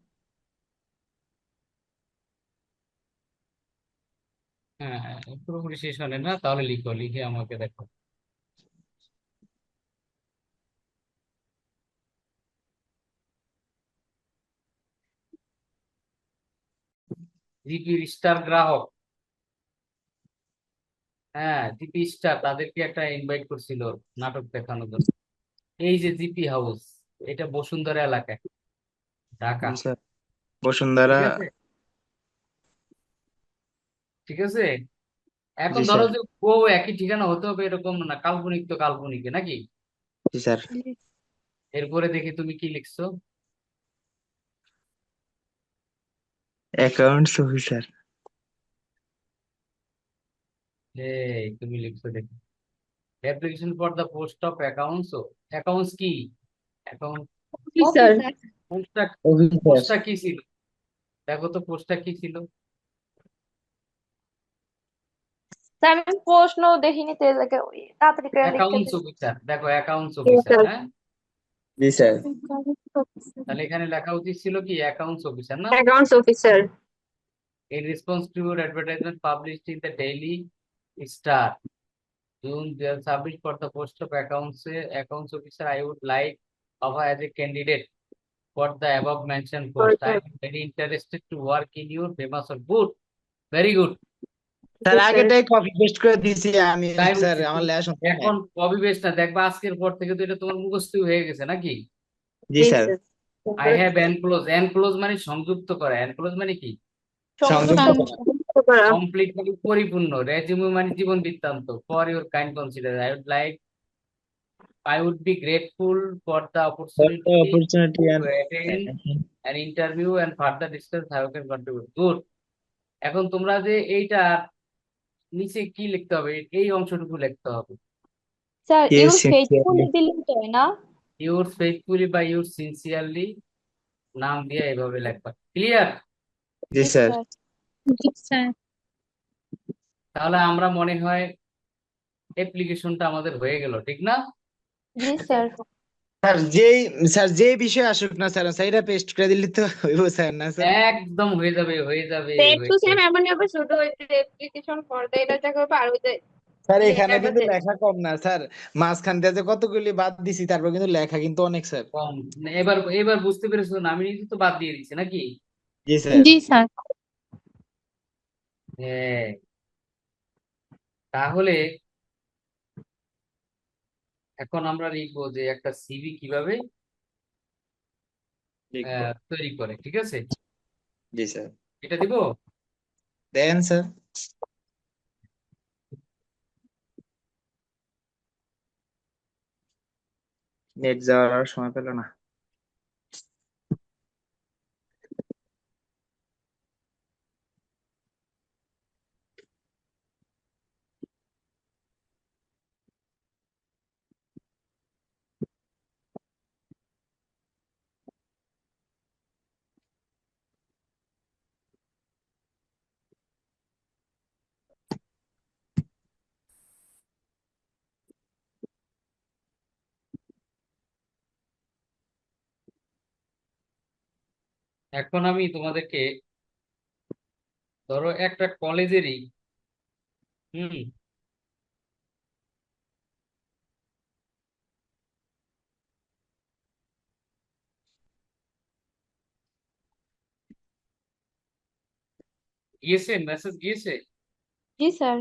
[SPEAKER 1] হ্যাঁ হ্যাঁ, পুরোপুরি শেষ হলে না, তাহলে লিখো, লিখে আমাকে দেখো। জিপি স্টার গ্রাহক, হ্যাঁ জিপি স্টার তাদেরকে একটা ইনভাইট করছিল নাটক দেখানোর জন্য। এই যে জিপি হাউস, এটা বসুন্ধরা এলাকায়, ঢাকা।
[SPEAKER 2] জি স্যার। বসুন্ধরা।
[SPEAKER 1] ঠিক আছে, ঠিক আছে। এখন
[SPEAKER 2] জি
[SPEAKER 1] ধরো
[SPEAKER 2] স্যার।
[SPEAKER 1] যে ও একই ঠিকানা হতে হবে এরকম না, কাল্পনিক তো কাল্পনিক নাকি?
[SPEAKER 2] জি স্যার।
[SPEAKER 1] এরপরে দেখি তুমি কি লিখছো।
[SPEAKER 2] Accounts officer.
[SPEAKER 1] এই তুমি লিখছো দেখি, application for the post of accounts. Accounts কি? Account
[SPEAKER 3] officer.
[SPEAKER 1] পোস্টটা,
[SPEAKER 2] অফিসার।
[SPEAKER 1] পোস্টটা কি ছিল? দেখো তো পোস্টটা কি ছিল।
[SPEAKER 3] স্যার আমি প্রশ্ন দেখিনি তো, এর লাগে তাড়াতাড়ি করে লিখতে
[SPEAKER 1] অ্যাকাউন্টস
[SPEAKER 3] দিন।
[SPEAKER 1] অফিসার, দেখো অ্যাকাউন্টস অফিসার, হ্যাঁ।
[SPEAKER 2] জি স্যার।
[SPEAKER 1] তাহলে এখানে লেখা উচিত ছিল কি অ্যাকাউন্টস অফিসার না?
[SPEAKER 3] Accounts officer.
[SPEAKER 1] In response to your advertisement published in the Daily Star, June 2026 for the post of accounts officer, I would like offer as a candidate for the above mentioned post. I am very interested to work in your famous or good. Very good.
[SPEAKER 2] Sir আগেটাই copy paste করে দিয়েছি আমি।
[SPEAKER 1] তাই
[SPEAKER 2] sir
[SPEAKER 1] বলছি,
[SPEAKER 2] আমার লেখা সম্ভব না।
[SPEAKER 1] এখন কবি বেশ না, দেখবা আজকের পর থেকে তো এটা তোমার মুখস্থ হয়ে গেছে নাকি?
[SPEAKER 2] জি sir.
[SPEAKER 1] I have enclose, enclose মানে সংযুক্ত করা, এনক্লোজ মানে কি?
[SPEAKER 2] সংযুক্ত করা।
[SPEAKER 1] কমপ্লিট মানে পরিপূর্ণ, রেজিউমে মানে জীবন বৃত্তান্ত। For your kind consider, I would be grateful for the opportunity
[SPEAKER 2] opportunity
[SPEAKER 1] to attend an interview and further discuss how I can contribute. Good. এখন তোমরা যে এইটা নিচে কি লিখতে হবে, এই অংশটুকু লিখতে হবে।
[SPEAKER 3] Sir
[SPEAKER 2] you
[SPEAKER 3] your faithfully
[SPEAKER 2] sincerely.
[SPEAKER 3] দিলেন তো, না?
[SPEAKER 1] ইউর ফেইথফুলি বা ইউর সিনসিয়ারলি নাম দিয়ে এভাবে লিখবা। ক্লিয়ার?
[SPEAKER 2] জি স্যার।
[SPEAKER 3] জি স্যার।
[SPEAKER 1] তাহলে আমরা মনে হয় অ্যাপ্লিকেশনটা আমাদের হয়ে গেল, ঠিক না?
[SPEAKER 3] জি স্যার।
[SPEAKER 2] স্যার যেই বিষয় আসুক না স্যার, সেইটা পেস্ট করে দিলে তো হইব স্যার, না স্যার?
[SPEAKER 1] একদম হয়ে যাবে, হয়ে যাবে,
[SPEAKER 3] একটু
[SPEAKER 1] হয়ে
[SPEAKER 3] সেম
[SPEAKER 1] যাবে।
[SPEAKER 3] এমন হবে, শুধু ওই যে অ্যাপ্লিকেশন ফর দ্য, এটার জায়গায় হবে আর ওই যে
[SPEAKER 2] স্যার এখানে কিন্তু লেখা কম না স্যার, মাঝখান দিয়ে যে কতগুলি বাদ দিছি তারপর কিন্তু লেখা কিন্তু অনেক স্যার।
[SPEAKER 1] কম। এবার এবার বুঝতে পেরেছো না, আমি নিজে তো বাদ দিয়ে দিচ্ছি নাকি?
[SPEAKER 2] জি স্যার।
[SPEAKER 6] জি স্যার।
[SPEAKER 1] হ্যাঁ। তাহলে এখন আমরা লিখবো যে একটা সিভি কিভাবে
[SPEAKER 2] লিখবো।
[SPEAKER 1] তৈরি করে, ঠিক আছে?
[SPEAKER 2] জি স্যার।
[SPEAKER 1] এটা দিব।
[SPEAKER 2] দেন স্যার। নেট যাওয়ার আর সময় পেল না।
[SPEAKER 1] এখন আমি তোমাদেরকে ধরো একটা কলেজেরই হুম গিয়েছে, মেসেজ গিয়েছে।
[SPEAKER 3] জি স্যার।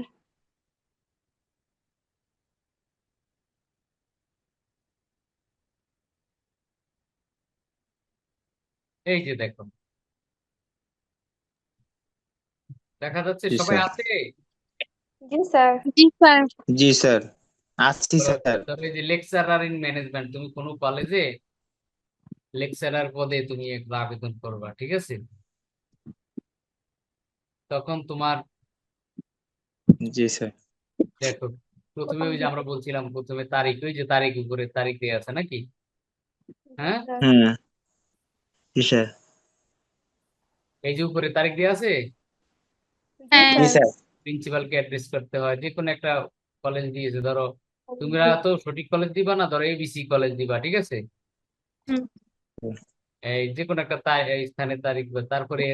[SPEAKER 1] এই যে দেখো, দেখা যাচ্ছে
[SPEAKER 2] জি
[SPEAKER 1] সবাই
[SPEAKER 2] স্যার।
[SPEAKER 1] আছে।
[SPEAKER 3] জি স্যার।
[SPEAKER 6] জি স্যার।
[SPEAKER 2] জি স্যার। আসছি
[SPEAKER 1] তো
[SPEAKER 2] স্যার।
[SPEAKER 1] তবে যে লেকচারার ইন ম্যানেজমেন্ট, তুমি কোনো কলেজে লেকচারার পদে তুমি একটা আবেদন করবা, ঠিক আছে? তখন তোমার
[SPEAKER 2] জি স্যার।
[SPEAKER 1] দেখো, প্রথমে ওই যে আমরা বলছিলাম প্রথমে তারিখ, ওই যে তারিখ উপরে তারিখ দেওয়া আছে নাকি?
[SPEAKER 3] জি
[SPEAKER 1] হ্যাঁ,
[SPEAKER 3] স্যার।
[SPEAKER 2] হুম। জি স্যার।
[SPEAKER 1] এই যে উপরে তারিখ দেওয়া আছে।
[SPEAKER 3] জি
[SPEAKER 6] হ্যাঁ।
[SPEAKER 2] জি
[SPEAKER 3] স্যার।
[SPEAKER 2] স্যার।
[SPEAKER 1] প্রিন্সিপালকে অ্যাড্রেস করতে হয়, যে কোনো একটা কলেজ দিয়েছে ধরো, তোমরা তো সঠিক কলেজ দিবা না, ধরো এবিসি কলেজ দিবা, ঠিক আছে?
[SPEAKER 6] হুম।
[SPEAKER 1] এই যে কোনো একটা এই স্থানে তারিখ তারপরে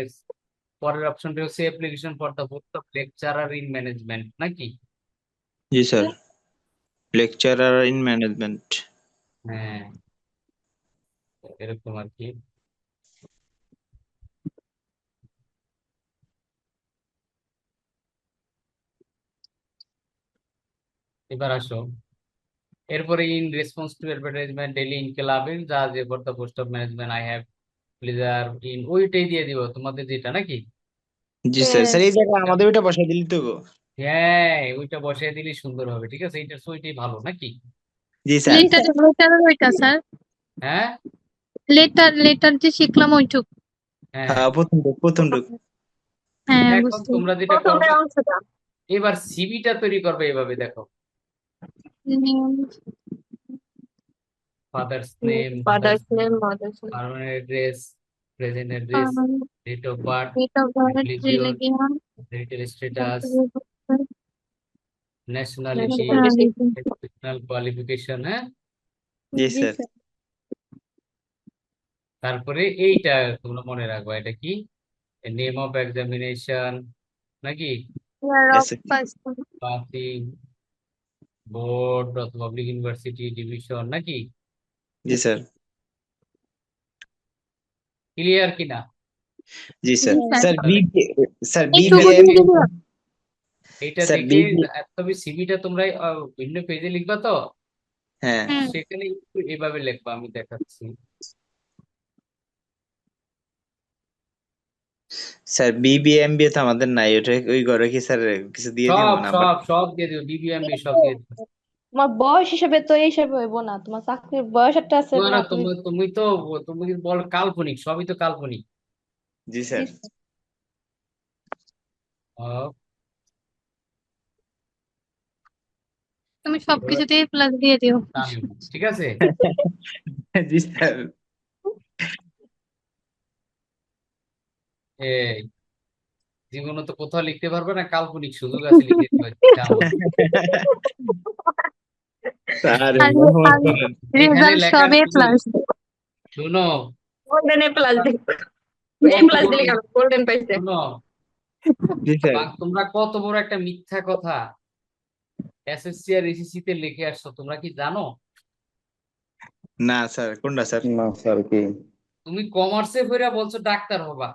[SPEAKER 1] পরের অপশনটা হচ্ছে application for the post of lecturer in management নাকি?
[SPEAKER 2] জি স্যার। Lecturer in management.
[SPEAKER 1] হ্যাঁ, এরকম আর কি। এবার আসো, এরপরে in response to advertisement daily in ক্লাবে যা যে for the post of management I have pleasure in, ওইটাই দিয়ে দিব তোমাদের যেটা নাকি?
[SPEAKER 2] জি স্যার। স্যার এই জায়গায় আমাদের ওইটা বসাই দিলি তো গো।
[SPEAKER 1] হ্যাঁ, ওইটা বসিয়ে দিলে সুন্দর হবে, ঠিক আছে? এইটা ওইটাই ভালো নাকি?
[SPEAKER 2] জি স্যার।
[SPEAKER 6] লেটার ওইটা স্যার।
[SPEAKER 1] হ্যাঁ,
[SPEAKER 6] লেটার যে শিখলাম ওইটুক।
[SPEAKER 1] হ্যাঁ।
[SPEAKER 2] হ্যাঁ প্রথম ঢুক।
[SPEAKER 6] হ্যাঁ
[SPEAKER 1] এখন
[SPEAKER 6] বুঝতে
[SPEAKER 1] তোমরা যেটা করবে, এবার সিভিটা তৈরি করবে এইভাবে, দেখো, father's name,
[SPEAKER 6] father's name, mother's name,
[SPEAKER 1] permanent address, present address, date of birth,
[SPEAKER 6] date of birth,
[SPEAKER 1] religion,
[SPEAKER 6] religion,
[SPEAKER 1] marital status, nationality,
[SPEAKER 6] nationality.
[SPEAKER 1] Educational qualification. হ্যাঁ,
[SPEAKER 2] জি
[SPEAKER 6] জি
[SPEAKER 2] স্যার।
[SPEAKER 6] স্যার।
[SPEAKER 1] তারপরে এইটা তোমরা মনে রাখবা, এটা কি? নেম অফ এক্সামিনেশন নাকি?
[SPEAKER 6] ইয়ার
[SPEAKER 2] Yes,
[SPEAKER 6] of
[SPEAKER 2] sir.
[SPEAKER 6] Passing.
[SPEAKER 1] Passing, board অথবা পাবলিক ইউনিভার্সিটি ডিভিশন নাকি?
[SPEAKER 2] জি স্যার।
[SPEAKER 1] ক্লিয়ার কিনা?
[SPEAKER 2] জি স্যার।
[SPEAKER 6] জি স্যার।
[SPEAKER 2] স্যার
[SPEAKER 1] তাহলে
[SPEAKER 2] স্যার
[SPEAKER 6] একটু
[SPEAKER 2] বিবিএম।
[SPEAKER 6] বুঝিয়ে দিবি?
[SPEAKER 1] এইটা
[SPEAKER 2] স্যার
[SPEAKER 1] দেখে
[SPEAKER 2] বিবি।
[SPEAKER 1] তবে সিভিটা তোমরা ভিন্ন পেজে লিখবা তো,
[SPEAKER 2] হ্যাঁ
[SPEAKER 6] হুম।
[SPEAKER 1] সেখানে একটু এভাবে লিখবা, আমি দেখাচ্ছি।
[SPEAKER 2] স্যার বিবিএমবি তো আমাদের নাই, ওটা ওই ঘরে কি স্যার কিছু দিয়ে দিব
[SPEAKER 1] সব
[SPEAKER 2] নাম্বার?
[SPEAKER 1] সব সব দিয়ে দিও, ডিবিএমবি সব দিয়ে দিও।
[SPEAKER 3] তোমার বয়স হিসেবে তো এই হিসাবে হইব না, তোমার চাকরির বয়স একটা আছে
[SPEAKER 1] না
[SPEAKER 3] না
[SPEAKER 1] না,
[SPEAKER 3] তুমি।
[SPEAKER 1] তুমি বল কাল্পনিক, সবই তো কাল্পনিক।
[SPEAKER 2] জি
[SPEAKER 3] জি
[SPEAKER 2] স্যার।
[SPEAKER 3] স্যার।
[SPEAKER 1] আহ,
[SPEAKER 6] তুমি সবকিছুতেই প্লাস দিয়ে দিও।
[SPEAKER 1] তামিম, ঠিক আছে?
[SPEAKER 2] জি স্যার।
[SPEAKER 1] এই জীবনে তো কোথাও লিখতে পারবে না, কাল্পনিক সুযোগ আছে লিখে দিবা, জানো?
[SPEAKER 2] স্যার
[SPEAKER 6] আর
[SPEAKER 2] মোহাম্মদ
[SPEAKER 6] আর
[SPEAKER 2] করেন।
[SPEAKER 1] এখানে
[SPEAKER 6] রেজাল্ট
[SPEAKER 1] লেখার
[SPEAKER 6] সবে
[SPEAKER 1] সুযোগ,
[SPEAKER 6] প্লাস।
[SPEAKER 1] শুনো,
[SPEAKER 3] গোল্ডেন এ প্লাস দিবে। এ
[SPEAKER 1] কত
[SPEAKER 3] প্লাস
[SPEAKER 1] বড়,
[SPEAKER 3] দিলে কেন, গোল্ডেন পাইছে।
[SPEAKER 1] শুনো,
[SPEAKER 2] জি স্যার।
[SPEAKER 1] তোমরা কত বড় একটা মিথ্যা কথা এসএসসি আর এসএসসি তে লিখে আসছো, তোমরা কি জানো?
[SPEAKER 2] না স্যার, কোনটা স্যার?
[SPEAKER 4] না স্যার কি
[SPEAKER 1] তুমি কমার্সে পড়া বলছো ডাক্তার হবা।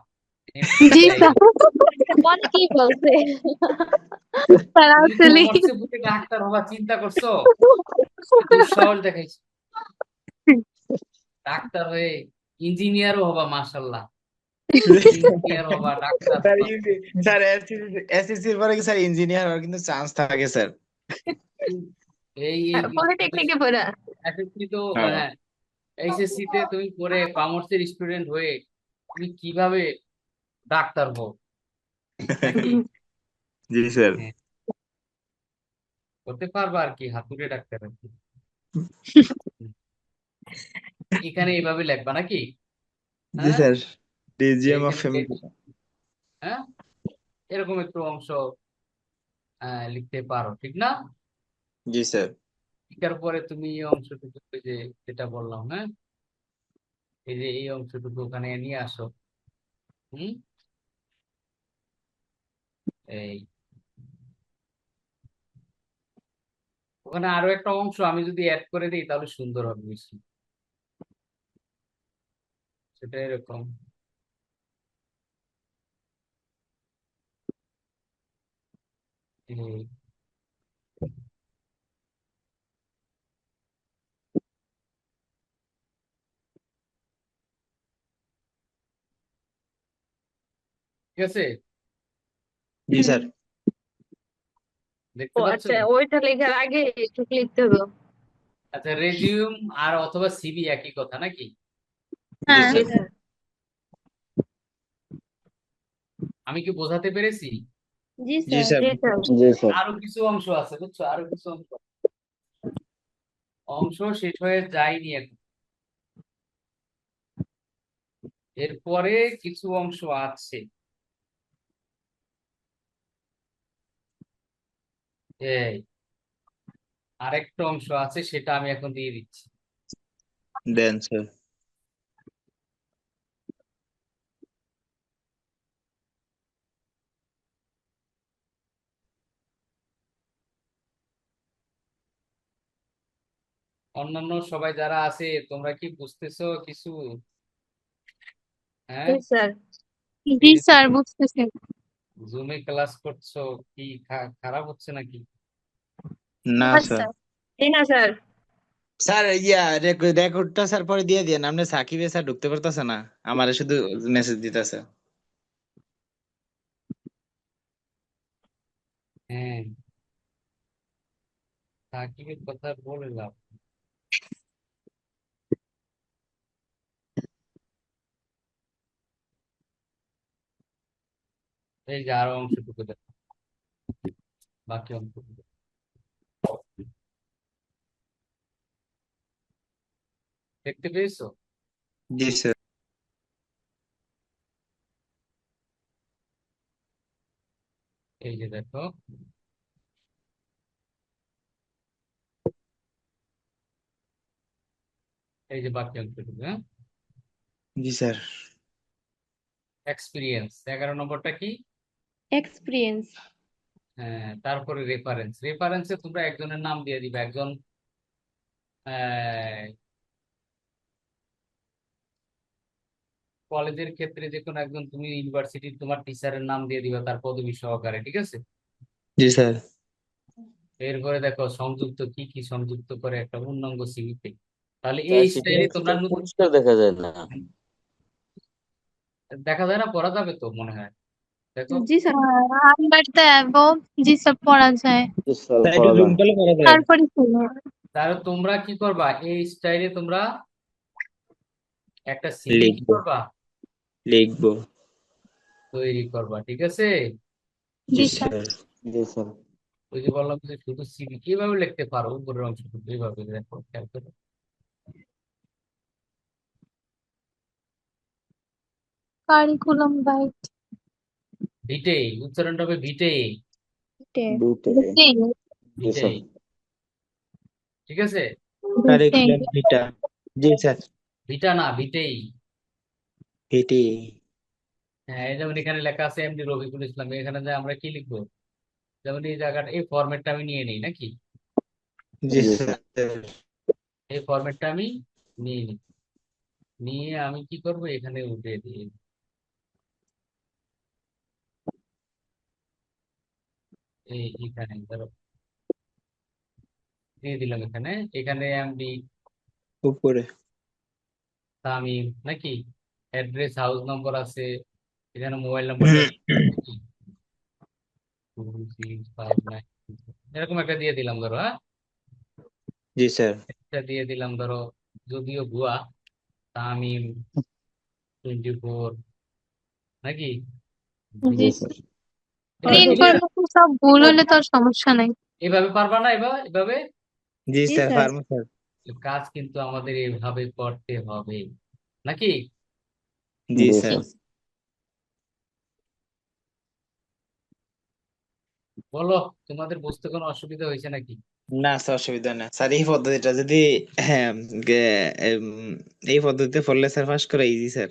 [SPEAKER 6] জি
[SPEAKER 1] এই,
[SPEAKER 6] স্যার।
[SPEAKER 3] অনেকেই বলছে।
[SPEAKER 6] স্যার
[SPEAKER 1] তুমি
[SPEAKER 6] আসলে
[SPEAKER 1] কমার্সে পড়ে ডাক্তার হবা চিন্তা করছো? কি দুঃসাহস দেখাইছো। ডাক্তার হয়ে ইঞ্জিনিয়ারও হবা, মাশাল্লাহ। ইঞ্জিনিয়ার হবা, ডাক্তার
[SPEAKER 2] স্যার
[SPEAKER 1] হবা।
[SPEAKER 2] স্যার এসএসসির পরে কি স্যার ইঞ্জিনিয়ার হওয়ার কিন্তু চান্স থাকে স্যার।
[SPEAKER 1] এই এই
[SPEAKER 6] পলিটেকনিকে পড়া।
[SPEAKER 1] এসএসসি তো
[SPEAKER 2] হ্যাঁ।
[SPEAKER 1] হ্যাঁ, এইচএসসি তে তুমি পড়ে কমার্সের স্টুডেন্ট হয়ে তুমি কিভাবে ডাক্তার হও নাকি?
[SPEAKER 2] জি স্যার।
[SPEAKER 1] হ্যাঁ, করতে পারবা আর কি, হাতুড়ে ডাক্তার আর কি। এখানে এইভাবে লিখবা নাকি?
[SPEAKER 2] জি
[SPEAKER 1] হ্যাঁ,
[SPEAKER 2] স্যার, ডিজিএম অফ
[SPEAKER 1] এইখানে
[SPEAKER 2] ফ্যামিলি।
[SPEAKER 1] হ্যাঁ, এরকম একটু অংশ লিখতে পারো, ঠিক না?
[SPEAKER 2] জি স্যার।
[SPEAKER 1] লিখার পরে তুমি এই অংশটুকু, ওই যে যেটা বললাম, হ্যাঁ, এই যে এই অংশটুকু ওখানে নিয়ে আসো। হুম, এই ওখানে আরো একটা অংশ আমি যদি অ্যাড করে দিই তাহলে সুন্দর হবে বেশি। সেটা এরকম, এই, ঠিক আছে,
[SPEAKER 2] জি স্যার।
[SPEAKER 1] দেখতে
[SPEAKER 3] ও
[SPEAKER 1] পাচ্ছ?
[SPEAKER 3] আচ্ছা, ওইটা লেখার আগে একটু লিখতে হবে।
[SPEAKER 1] আচ্ছা, রেজিউম আর অথবা সিভি একই কথা নাকি?
[SPEAKER 2] জি
[SPEAKER 6] হ্যাঁ
[SPEAKER 3] জি
[SPEAKER 2] স্যার।
[SPEAKER 3] স্যার।
[SPEAKER 1] আমি কি বোঝাতে পেরেছি?
[SPEAKER 3] জি
[SPEAKER 2] জি
[SPEAKER 3] স্যার।
[SPEAKER 2] স্যার।
[SPEAKER 3] জি স্যার।
[SPEAKER 4] জি স্যার।
[SPEAKER 1] আরো কিছু অংশ আছে বুঝছো, আরো কিছু অংশ, অংশ শেষ হয়ে যায়নি এখন, এরপরে কিছু অংশ আছে। এই আরেকটা অংশ আছে, সেটা আমি এখন দিয়ে দিচ্ছি।
[SPEAKER 2] দেন স্যার।
[SPEAKER 1] অন্যান্য সবাই যারা আছে তোমরা কি বুঝতেছো কিছু? হ্যাঁ,
[SPEAKER 3] জি স্যার।
[SPEAKER 6] জি
[SPEAKER 1] এই যে
[SPEAKER 6] স্যার বুঝতেছি।
[SPEAKER 1] জুমে ক্লাস করছো, কি খারাপ হচ্ছে নাকি?
[SPEAKER 2] না
[SPEAKER 6] না
[SPEAKER 2] স্যার।
[SPEAKER 6] স্যার।
[SPEAKER 3] জি না স্যার।
[SPEAKER 2] স্যার রেকর্ডটা স্যার পরে দিয়ে দিন, আপনি সাকিবে স্যার ঢুকতে পারতেছে না, আমারে শুধু মেসেজ দিতেছে।
[SPEAKER 1] হ্যাঁ, সাকিবের কথা বলে লাভ নেই। এই যে আরো অংশটুকু দেখো, বাকি অংশটুকু দেখো। দেখতে পেয়েছো?
[SPEAKER 2] জি স্যার।
[SPEAKER 1] এই যে দেখো, এই যে বাকি অংশটুকু, হ্যাঁ,
[SPEAKER 2] জি স্যার।
[SPEAKER 1] এক্সপিরিয়েন্স 11 নম্বরটা কি?
[SPEAKER 3] এক্সপিরিয়েন্স।
[SPEAKER 1] হ্যাঁ, তারপরে রেফারেন্স, রেফারেন্সে তোমরা একজনের নাম দিয়ে দিবে, একজন কলেজের ক্ষেত্রে যে কোনো একজন, তুমি ইউনিভার্সিটির তোমার টিচারের নাম দিয়ে দিবে তার পদবি সহকারে, ঠিক আছে?
[SPEAKER 2] জি স্যার।
[SPEAKER 1] এরপরে দেখো সংযুক্ত কি কি সংযুক্ত করে একটা পূর্ণাঙ্গ সিভিতে, তাহলে
[SPEAKER 4] স্যার
[SPEAKER 1] এই
[SPEAKER 4] সেটা
[SPEAKER 1] স্টাইলে
[SPEAKER 4] হচ্ছে
[SPEAKER 1] তোমরা
[SPEAKER 4] তো
[SPEAKER 1] নতুন,
[SPEAKER 4] পরিষ্কার দেখা যায় না।
[SPEAKER 1] দেখা যায় না, পড়া যাবে তো মনে হয়, দেখো।
[SPEAKER 3] জি স্যার।
[SPEAKER 6] আন্ডার দ্য অ্যাবভ জি স্যার পড়া যায়।
[SPEAKER 4] জি স্যার
[SPEAKER 2] স্যার একটু
[SPEAKER 4] পড়া
[SPEAKER 2] জুম
[SPEAKER 4] যায়।
[SPEAKER 2] করলে করা যায়।
[SPEAKER 6] তারপরে শুনো।
[SPEAKER 1] তাহলে তোমরা কি করবা, এই স্টাইলে তোমরা একটা সিভি কি
[SPEAKER 2] লিখবো।
[SPEAKER 1] করবা,
[SPEAKER 2] লিখবো।
[SPEAKER 1] তৈরি করবা, ঠিক আছে?
[SPEAKER 2] জি
[SPEAKER 6] জি স্যার।
[SPEAKER 2] স্যার।
[SPEAKER 4] জি স্যার।
[SPEAKER 1] ওই যে বললাম যে শুধু সিভি কিভাবে লিখতে পারো, উপরের অংশটুকু এইভাবে দেখো, খেয়াল করো।
[SPEAKER 6] Curriculum guide.
[SPEAKER 1] ভিটে, উচ্চারণটা হবে ভিটে,
[SPEAKER 4] দুইটাই।
[SPEAKER 6] বুঝছি।
[SPEAKER 4] জি
[SPEAKER 1] ভিটে,
[SPEAKER 4] স্যার।
[SPEAKER 1] ঠিক আছে?
[SPEAKER 6] বুঝছি।
[SPEAKER 2] কারিকুলাম ভিটা। জি স্যার।
[SPEAKER 1] ভিটা না, ভিটেই।
[SPEAKER 2] ভিটি।
[SPEAKER 1] হ্যাঁ, এই যেমন এখানে লেখা আছে এমডি রফিকুল ইসলাম, এখানে যে আমরা কি লিখবো, যেমন এই জায়গাটা, এই ফরম্যাটটা আমি নিয়ে নিই নাকি?
[SPEAKER 2] জি
[SPEAKER 4] জি
[SPEAKER 2] স্যার।
[SPEAKER 1] এই ফরম্যাটটা আমি নিয়ে নিই, নিয়ে আমি কি করব, এখানে উঠিয়ে দিই। এখানে ধরো দিয়ে দিলাম, এখানে এখানে আমি
[SPEAKER 2] উপরে।
[SPEAKER 1] তামিম নাকি, অ্যাড্রেস হাউস নম্বর আছে, এখানে মোবাইল নাম্বারটা 265 9 এরকম একটা দিয়ে দিলাম ধরো, হ্যাঁ,
[SPEAKER 2] জি স্যার।
[SPEAKER 1] একটা দিয়ে দিলাম ধরো, যদিও ভুয়া, তামিম 24 নাকি,
[SPEAKER 6] জি,
[SPEAKER 4] জি স্যার।
[SPEAKER 6] মানে
[SPEAKER 1] এভাবে দিলে
[SPEAKER 6] ইনফরমেশন সব ভুল হলে তো আর সমস্যা নাই।
[SPEAKER 1] এভাবে পারবা না, এভাবে এভাবে
[SPEAKER 2] জি
[SPEAKER 3] জি
[SPEAKER 2] স্যার,
[SPEAKER 3] স্যার।
[SPEAKER 2] পারবো স্যার।
[SPEAKER 1] কাজ কিন্তু আমাদের এভাবে করতে হবে নাকি।
[SPEAKER 2] জি
[SPEAKER 4] জি
[SPEAKER 2] স্যার।
[SPEAKER 4] স্যার।
[SPEAKER 1] বলো, তোমাদের বুঝতে কোনো অসুবিধা হয়েছে নাকি?
[SPEAKER 2] না স্যার, অসুবিধা না স্যার। এই পদ্ধতিটা যদি হ্যাঁ এই পদ্ধতিতে পড়লে স্যার পাস করা ইজি স্যার।